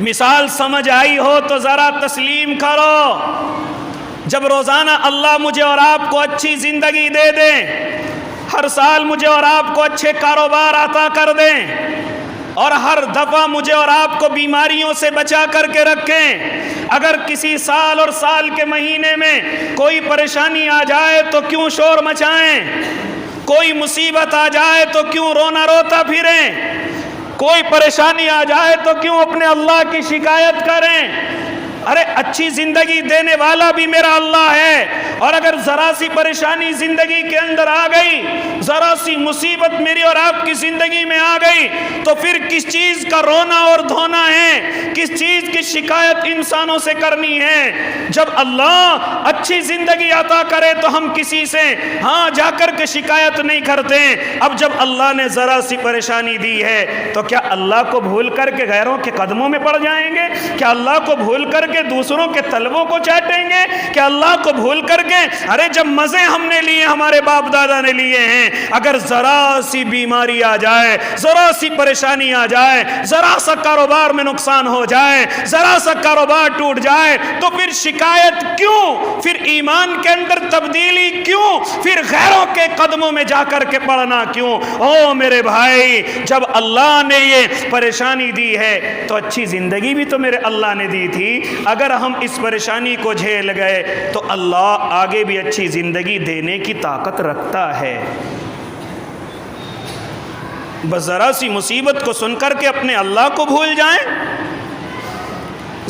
مثال سمجھ آئی ہو تو ذرا تسلیم کرو۔ جب روزانہ اللہ مجھے اور آپ کو اچھی زندگی دے دے، ہر سال مجھے اور آپ کو اچھے کاروبار عطا کر دیں، اور ہر دفعہ مجھے اور آپ کو بیماریوں سے بچا کر کے رکھیں، اگر کسی سال اور سال کے مہینے میں کوئی پریشانی آ جائے تو کیوں شور مچائیں، کوئی مصیبت آ جائے تو کیوں رونا روتا پھریں، کوئی پریشانی آ جائے تو کیوں اپنے اللہ کی شکایت کریں؟ ارے اچھی زندگی دینے والا بھی میرا اللہ ہے، اور اگر ذرا سی پریشانی زندگی کے اندر آ گئی، ذرا سی مصیبت میری اور آپ کی زندگی میں آ گئی تو پھر کس چیز کا رونا اور دھونا ہے، کس چیز کی شکایت انسانوں سے کرنی ہے؟ جب اللہ اچھی زندگی عطا کرے تو ہم کسی سے جا کر کے شکایت نہیں کرتے۔ اب جب اللہ نے ذرا سی پریشانی دی ہے تو کیا اللہ کو بھول کر کے غیروں کے قدموں میں پڑ جائیں گے؟ کیا اللہ کو بھول کر کے دوسروں کے طلبوں کو چاٹیں گے؟ کہ اللہ کو بھول کر کے ارے جب مزے ہم نے لیے، ہمارے باپ دادا نے لیے ہیں، اگر ذرا سی بیماری آ جائے، ذرا سی پریشانی آ جائے، ذرا سا کاروبار میں نقصان ہو جائے، ذرا سا کاروبار ٹوٹ جائے تو پھر شکایت کیوں؟ پھر ایمان کے اندر تبدیلی کیوں؟ پھر غیروں کے قدموں میں جا کر کے پڑنا کیوں؟ او میرے بھائی، جب اللہ نے یہ پریشانی دی ہے تو اچھی زندگی بھی تو میرے اللہ نے دی تھی۔ اگر ہم اس پریشانی کو جھیل گئے تو اللہ آگے بھی اچھی زندگی دینے کی طاقت رکھتا ہے۔ بس ذرا سی مصیبت کو سن کر کے اپنے اللہ کو بھول جائیں،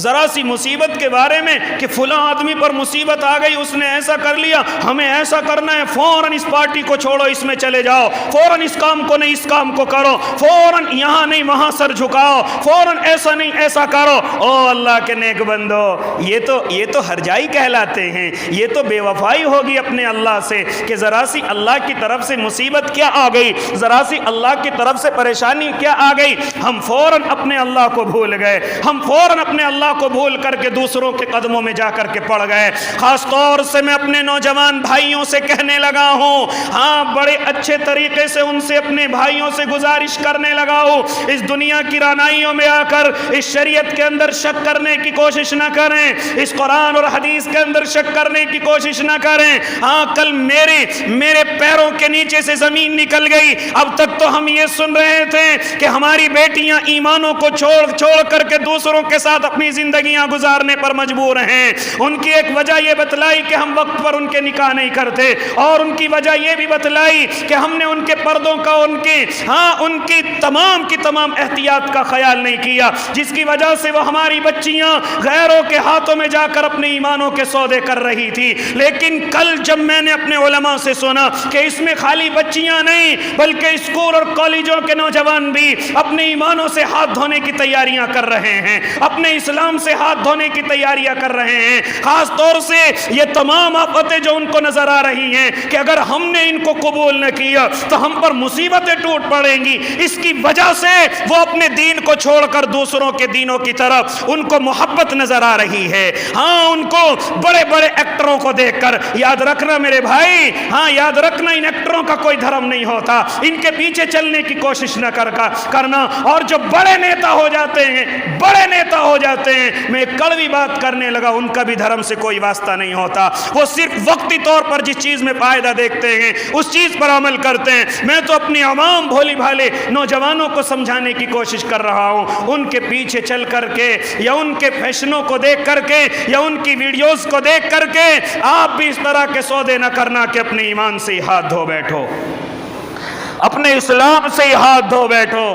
ذرا سی مصیبت کے بارے میں کہ فلاں آدمی پر مصیبت آ گئی، اس نے ایسا کر لیا، ہمیں ایسا کرنا ہے، فوراً اس پارٹی کو چھوڑو، اس میں چلے جاؤ، فوراً اس کام کو نہیں اس کام کو کرو، فوراً یہاں نہیں وہاں سر جھکاؤ، فوراً ایسا نہیں ایسا کرو۔ او اللہ کے نیک بندو، یہ تو ہرجائی کہلاتے ہیں، یہ تو بے وفائی ہوگی اپنے اللہ سے کہ ذرا سی اللہ کی طرف سے مصیبت کیا آ گئی، ذرا سی اللہ کی طرف سے پریشانی کیا آ گئی، ہم فوراً اپنے اللہ کو بھول گئے، ہم فوراً اپنے اللہ کو بھول کر کے دوسروں کے قدموں میں جا کر کے پڑ گئے۔ خاص طور سے میں اپنے نوجوان بھائیوں سے کہنے لگا ہوں، بڑے اچھے طریقے سے ان سے اپنے بھائیوں سے گزارش کرنے لگا ہوں، اس دنیا کی رانائیوں میں آ کر اس شریعت کے اندر شک کرنے کی کوشش نہ کریں، اس قرآن اور حدیث کے اندر شک کرنے کی کوشش نہ کریں۔ کل میرے پیروں کے نیچے سے زمین نکل گئی۔ اب تک تو ہم یہ سن رہے تھے کہ ہماری بیٹیاں ایمانوں کو چھوڑ کر کے دوسروں کے ساتھ اپنی زندگیاں گزارنے پر مجبور ہیں۔ ان کی ایک وجہ یہ بتلائی کہ ہم وقت پر ان کے نکاح نہیں کرتے، اور ان کی وجہ یہ بھی بتلائی کہ ہم نے ان کے پردوں کا ان کی تمام احتیاط کا خیال نہیں کیا، جس کی وجہ سے وہ ہماری بچیاں غیروں کے ہاتھوں میں جا کر اپنے ایمانوں کے سودے کر رہی تھی۔ لیکن کل جب میں نے اپنے علماء سے سنا کہ اس میں خالی بچیاں نہیں بلکہ اسکول اور کالجوں کے نوجوان بھی اپنے ایمانوں سے ہاتھ دھونے کی تیاریاں کر رہے ہیں، اپنے اسلام اسلام سے ہاتھ دھونے کی تیاریاں کر رہے ہیں. خاص طور سے یہ تمام آفتیں جو ان کو نظر آ رہی ہیں کہ اگر ہم نے ان کو قبول نہ کیا تو ہم پر مصیبتیں ٹوٹ پڑیں گی، اس کی وجہ سے وہ اپنے دین کو چھوڑ کر دوسروں کے دینوں کی طرف ان کو محبت نظر آ رہی ہے. ہاں، ان کو بڑے بڑے ایکٹروں کو دیکھ کر، یاد رکھنا میرے بھائی، ہاں یاد رکھنا، ان ایکٹروں کا کوئی دھرم نہیں ہوتا، ان کے پیچھے چلنے کی کوشش نہ کرنا. اور جو بڑے نیتا ہو جاتے ہیں، بڑے نیتا ہو جاتے ہیں، میں ایک کڑوی بات کرنے لگا، ان کا بھی دھرم سے کوئی واسطہ نہیں ہوتا. وہ صرف وقتی طور پر جس چیز میں فائدہ دیکھتے ہیں اس چیز پر عمل کرتے ہیں. میں تو اپنی عوام بھولی بھالے نوجوانوں کو سمجھانے کی کوشش کر رہا ہوں، ان کے پیچھے چل کر کے یا ان کے فیشنوں کو دیکھ کر کے یا ان کی ویڈیوز کو دیکھ کر کے آپ بھی اس طرح کے سودے نہ کرنا کہ اپنے ایمان سے ہی ہاتھ دھو بیٹھو، اپنے اسلام سے ہی ہاتھ دھو بیٹھو.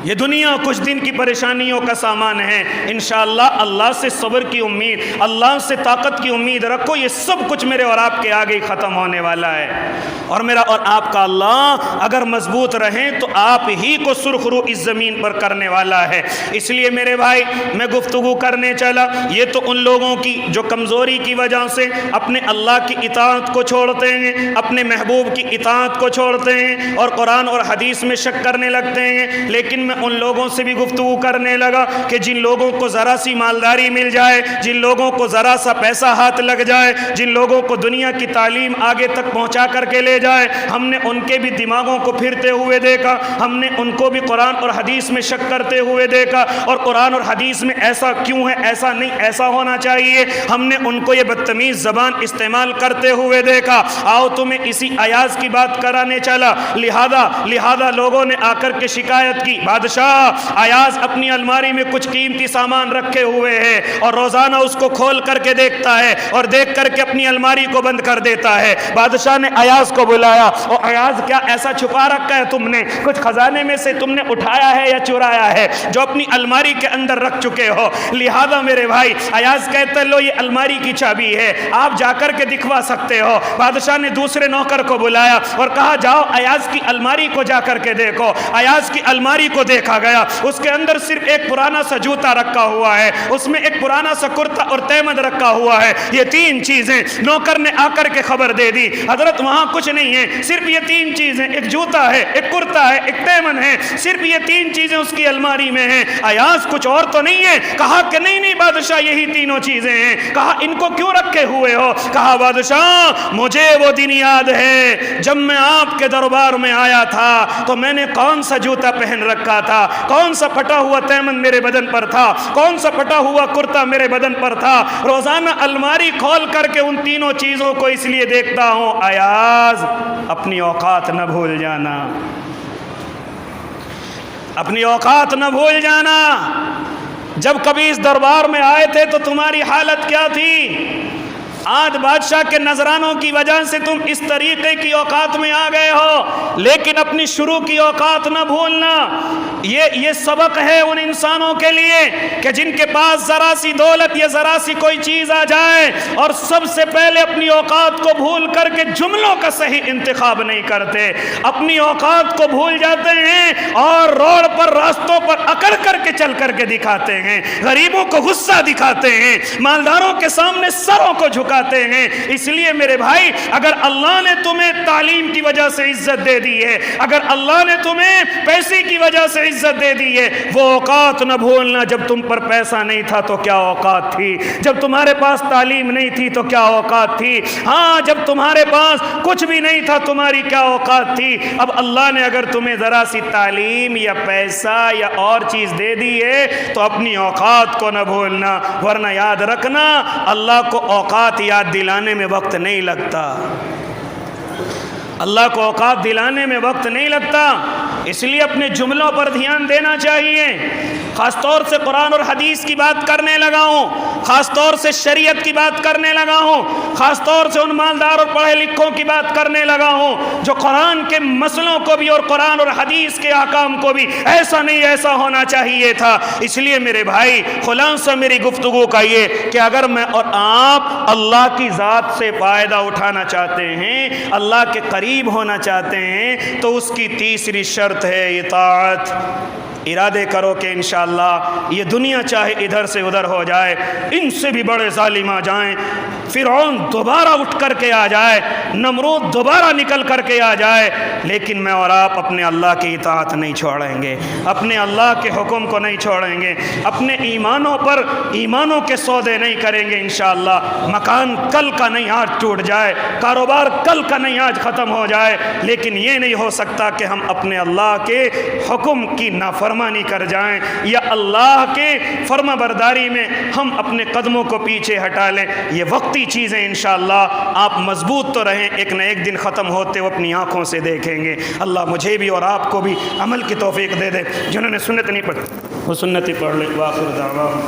یہ دنیا کچھ دن کی پریشانیوں کا سامان ہے. انشاءاللہ اللہ سے صبر کی امید، اللہ سے طاقت کی امید رکھو. یہ سب کچھ میرے اور آپ کے آگے ہی ختم ہونے والا ہے. اور میرا اور آپ کا اللہ اگر مضبوط رہیں تو آپ ہی کو سرخ رو اس زمین پر کرنے والا ہے. اس لیے میرے بھائی میں گفتگو کرنے چلا، یہ تو ان لوگوں کی جو کمزوری کی وجہ سے اپنے اللہ کی اطاعت کو چھوڑتے ہیں، اپنے محبوب کی اطاعت کو چھوڑتے ہیں اور قرآن اور حدیث میں شک کرنے لگتے ہیں. لیکن میں ان لوگوں سے بھی گفتگو کرنے لگا کہ جن لوگوں کو ذرا سی مالداری مل جائے، جن لوگوں کو ذرا سا پیسہ ہاتھ لگ جائے، جن لوگوں کو دنیا کی تعلیم آگے تک پہنچا کر کے لے جائے، ہم نے ان کے بھی دماغوں کو پھرتے ہوئے دیکھا، ہم نے ان کو بھی قرآن اور حدیث میں شک کرتے ہوئے دیکھا اور قرآن اور حدیث میں ایسا کیوں ہے، ایسا نہیں، ایسا ہونا چاہیے، ہم نے ان کو یہ بدتمیز زبان استعمال کرتے ہوئے دیکھا. آؤ تمہیں اسی ایاز کی بات کرانے چلا. لہذا لوگوں نے آ کر کے شکایت کی، بادشاہ ایاز اپنی الماری میں کچھ قیمتی سامان رکھے ہوئے ہے اور روزانہ اس کو کھول کر کے دیکھتا ہے اور دیکھ کر کے اپنی الماری کو بند کر دیتا ہے. بادشاہ نے ایاز کو بلایا، اور ایاز کیا ایسا چھپا رکھا ہے تم نے؟ کچھ خزانے میں سے تم نے اٹھایا ہے یا چرایا ہے جو اپنی الماری کے اندر رکھ چکے ہو؟ لہذا میرے بھائی ایاز کہتا ہے لو یہ الماری کی چابی ہے، آپ جا کر کے دکھوا سکتے ہو. بادشاہ نے دوسرے نوکر کو بلایا اور کہا جاؤ ایاز کی الماری کو جا کر کے دیکھو. ایاز کی الماری کو دیکھا گیا، اس کے اندر صرف ایک پرانا سا جوتا رکھا ہوا ہے، اس میں ایک پرانا سا کرتا اور تیمد رکھا ہوا ہے. یہ تین چیزیں نوکر نے آ کر کے خبر دے دی، حضرت وہاں کچھ نہیں ہے، صرف یہ تین چیزیں، ایک جوتا ہے، ایک کرتا ہے، ایک تیمد ہے، صرف یہ تین چیزیں اس کی الماری میں ہیں. ایاز کچھ اور تو نہیں ہے؟ کہا کہ نہیں بادشاہ یہی تینوں چیزیں ہیں. کہا ان کو کیوں رکھے ہوئے ہو؟ کہا بادشاہ مجھے وہ دن یاد ہے جب میں آپ کے دربار میں آیا تھا تو میں نے کون سا جوتا پہن رکھا تھا، کون سا پھٹا ہوا تیمن میرے بدن پر تھا، کون سا پھٹا ہوا کرتا میرے بدن پر تھا. روزانہ الماری کھول کر کے ان تینوں چیزوں کو اس لیے دیکھتا ہوں. ایاز اپنی اوقات نہ بھول جانا، اپنی اوقات نہ بھول جانا. جب کبھی اس دربار میں آئے تھے تو تمہاری حالت کیا تھی؟ آج بادشاہ کے نذرانوں کی وجہ سے تم اس طریقے کی اوقات میں آ گئے ہو، لیکن اپنی شروع کی اوقات نہ بھولنا. یہ سبق ہے ان انسانوں کے لیے کہ جن کے پاس ذرا سی دولت یا ذرا سی کوئی چیز آ جائے اور سب سے پہلے اپنی اوقات کو بھول کر کے جملوں کا صحیح انتخاب نہیں کرتے، اپنی اوقات کو بھول جاتے ہیں اور روڈ پر راستوں پر اکڑ کر کے چل کر کے دکھاتے ہیں، غریبوں کو غصہ دکھاتے ہیں، مالداروں کے سامنے سروں کو جھکاتے ہیں. اس لیے میرے بھائی اگر اللہ نے تمہیں تعلیم کی وجہ سے عزت دے دی ہے، اگر اللہ نے تمہیں پیسے کی وجہ سے عزت دے دی ہے، وہ اوقات نہ بھولنا. جب تم پر پیسہ نہیں تھا تو کیا اوقات تھی، جب تمہارے پاس تعلیم نہیں تھی تو کیا اوقات تھی، ہاں جب تمہارے پاس کچھ بھی نہیں تھا تمہاری کیا اوقات تھی. اب اللہ نے اگر تمہیں ذرا سی تعلیم یا پیسہ یا اور چیز دے دی ہے تو اپنی اوقات کو نہ بھولنا، ورنہ یاد رکھنا اللہ کو اوقات یاد دلانے میں وقت نہیں لگتا، اللہ کو اوقات دلانے میں وقت نہیں لگتا. اس لیے اپنے جملوں پر دھیان دینا چاہیے. خاص طور سے قرآن اور حدیث کی بات کرنے لگا ہوں، خاص طور سے شریعت کی بات کرنے لگا ہوں، خاص طور سے ان مالدار اور پڑھے لکھوں کی بات کرنے لگا ہوں جو قرآن کے مسئلوں کو بھی اور قرآن اور حدیث کے احکام کو بھی ایسا نہیں ایسا ہونا چاہیے تھا. اس لیے میرے بھائی خلاصہ میری گفتگو کا یہ کہ اگر میں اور آپ اللہ کی ذات سے فائدہ اٹھانا چاہتے ہیں، اللہ کے قریب ہونا چاہتے ہیں، تو اس کی تیسری شرط ہے اطاعت. ارادے کرو کہ انشاءاللہ یہ دنیا چاہے ادھر سے ادھر ہو جائے، ان سے بھی بڑے ظالم آ جائیں، فرعون دوبارہ اٹھ کر کے آ جائے، نمرود دوبارہ نکل کر کے آ جائے، لیکن میں اور آپ اپنے اللہ کی اطاعت نہیں چھوڑیں گے، اپنے اللہ کے حکم کو نہیں چھوڑیں گے، اپنے ایمانوں پر ایمانوں کے سودے نہیں کریں گے انشاءاللہ۔ مکان کل کا نہیں آج ٹوٹ جائے، کاروبار کل کا نہیں آج ختم ہو جائے، لیکن یہ نہیں ہو سکتا کہ ہم اپنے اللہ کے حکم کی نافرمانی کر جائیں یا اللہ کے فرما برداری میں ہم اپنے قدموں کو پیچھے ہٹا لیں۔ یہ وقتی چیزیں انشاءاللہ، آپ مضبوط تو رہیں، ایک نہ ایک دن ختم ہوتے وہ اپنی آنکھوں سے دیکھیں گے۔ اللہ مجھے بھی اور آپ کو بھی عمل کی توفیق دے دے۔ جنہوں نے سنت نہیں پڑھی وہ سنت ہی پڑھ لیں۔ وآخر دعواہم